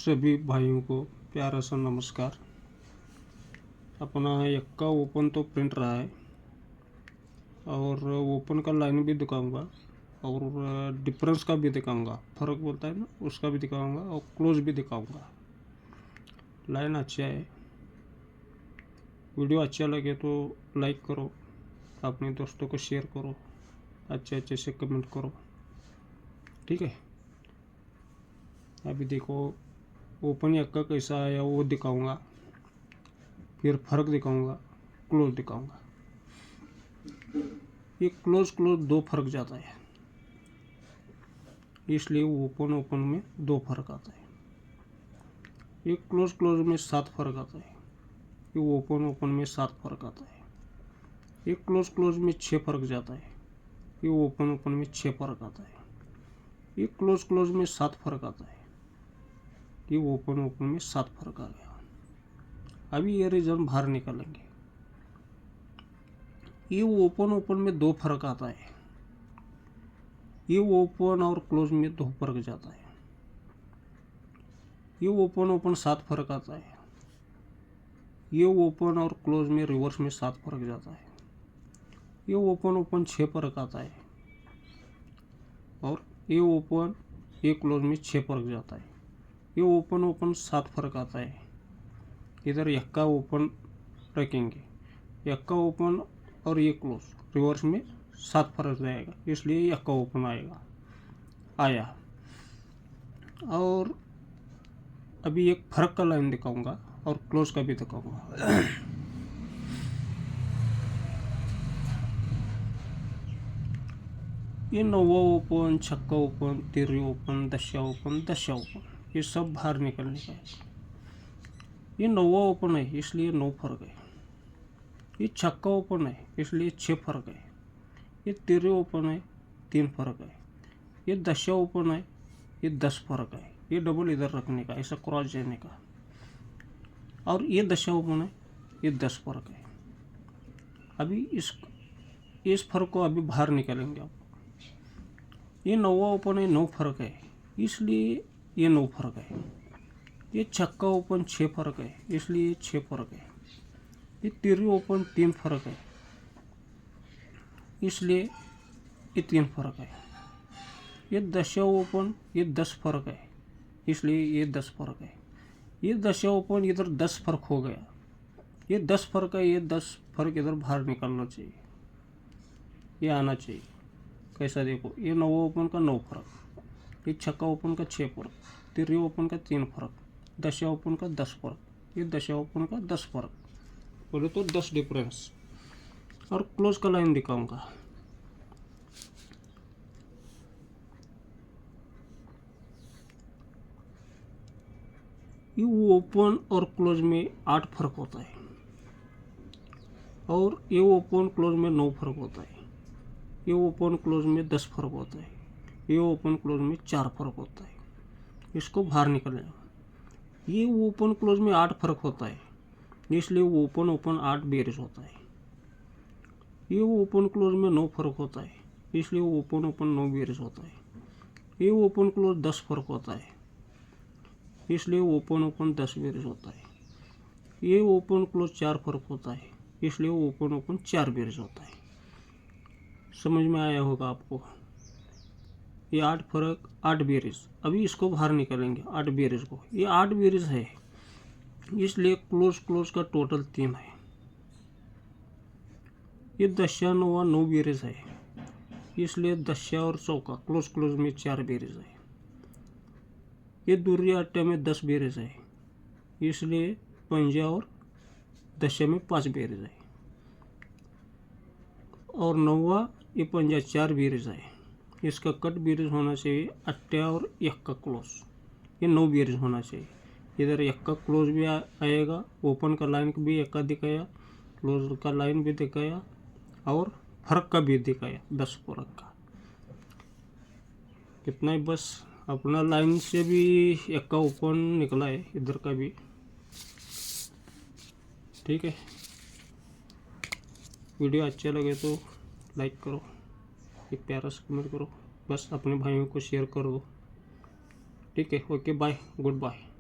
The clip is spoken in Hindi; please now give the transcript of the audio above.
सभी भाइयों को प्यारा सा नमस्कार। अपना यक्का ओपन तो प्रिंट रहा है और ओपन का लाइन भी दिखाऊंगा और डिफरेंस का भी दिखाऊंगा, फ़र्क बोलता है ना, उसका भी दिखाऊंगा और क्लोज भी दिखाऊंगा। लाइन अच्छा है। वीडियो अच्छा लगे तो लाइक करो, अपने दोस्तों को शेयर करो, अच्छे से कमेंट करो, ठीक है। अभी देखो ओपन यक्का कैसा आया वो दिखाऊंगा, फिर फ़र्क दिखाऊंगा, क्लोज दिखाऊंगा। ये क्लोज दो फर्क जाता है, इसलिए ओपन में दो फर्क आता है। ये क्लोज में 7 फर्क आता है, ये ओपन में 7 फर्क आता है। ये क्लोज में 6 फर्क जाता है, ये ओपन में 6 फर्क आता है। ये क्लोज में 7 फर्क आता है, ये ओपन में 7 फर्क आ गया। अभी ये रीजन बाहर निकालेंगे। ये ओपन में 2 फर्क आता है, ये ओपन और क्लोज में 2 फर्क जाता है। ये ओपन 7 फर्क आता है, ये ओपन और क्लोज में रिवर्स में 7 फर्क जाता है। ये ओपन 6 फर्क आता है और ये ओपन ये क्लोज में 6 फर्क जाता है। ये ओपन 7 फर्क आता है। इधर यक्का ओपन रखेंगे, यक्का ओपन और ये क्लोज रिवर्स में 7 फर्क जाएगा, इसलिए यक्का ओपन आया। और अभी एक फर्क का लाइन दिखाऊंगा और क्लोज का भी दिखाऊंगा। ये 9वां ओपन, छक्का ओपन, 13वीं ओपन, 10वां ओपन, 10वां ओपन, ये सब बाहर निकलने का है। ये 9वां ओपन है इसलिए 9 फर्क है। ये छक्का ओपन है इसलिए 6 फर्क है। ये 13वीं ओपन है, 3 फर्क है। ये 10वां ओपन है, ये 10 फर्क है। ये डबल इधर रखने का, ऐसा क्रॉस देने का। और ये 10वां ओपन है, ये 10 फर्क है। अभी इस फर्क को अभी बाहर निकालेंगे आप। ये 9वां ओपन है, 9 फर्क है, इसलिए ये 9 फर्क है। ये छक्का ओपन 6 फर्क है, इसलिए 6 फर्क है। ये 13वीं ओपन 3 फर्क है, इसलिए ये 3 फर्क है। ये 10वां ओपन ये 10 फर्क है, इसलिए ये 10 फर्क है। ये 10वां ओपन इधर 10 फर्क हो गया, ये 10 फर्क है। ये 10 फर्क इधर बाहर निकलना चाहिए, ये आना चाहिए। कैसा देखो, ये 9वां ओपन का 9 फर्क, ये छक्का ओपन का 6 फर्क, 13वीं ओपन का 3 फर्क, 10वां ओपन का 10 फर्क, ये 10वां ओपन का 10 फर्क, बोले तो 10 डिफरेंस। और क्लोज का लाइन दिखाऊंगा। ये ओपन और क्लोज में 8 फर्क होता है और ये ओपन क्लोज में 9 फर्क होता है। ये ओपन क्लोज में 10 फर्क होता है, ये ओपन क्लोज में 4 फर्क होता है। इसको बाहर निकलना। ये ओपन क्लोज में 8 फर्क होता है, इसलिए ओपन 8 बेरिज होता है। ये ओपन क्लोज में 9 फर्क होता है, इसलिए ओपन 9 बेरिज होता है। ये ओपन क्लोज 10 फर्क होता है, इसलिए ओपन 10 बेरिज होता है। ये ओपन क्लोज 4 फर्क होता है, इसलिए ओपन 4 बेरिज होता है। समझ में आया होगा आपको। ये 8 फर्क 8 बेरिज। अभी इसको बाहर निकालेंगे 8 बेरिज को। ये 8 बेरिज है, इसलिए क्लोज का टोटल 3 है। ये 10वां 9वां 9 बेरिज है, इसलिए 10वां और चौका क्लोज में 4 बेरिज है। ये दूरिया अट्टे में 10 बेरिज है, इसलिए 5 और 10 में 5 बेरिज है। और 9वां ये 5 4 बेरिज है, इसका कट बेरिज होना चाहिए 8 और 1 का क्लोज, ये 9 बेरिज होना चाहिए। इधर 1 का क्लोज भी आएगा, ओपन का लाइन भी 1 का दिखाया, क्लोज का लाइन भी दिखाया और फर्क का भी दिखाया, 10 फर्क का। कितना ही बस अपना लाइन से भी 1 का ओपन निकला है, इधर का भी, ठीक है। वीडियो अच्छा लगे तो लाइक करो, एक प्यारा सा कमेंट करो, बस अपने भाइयों को शेयर कर दो, ठीक है। Okay bye, good bye.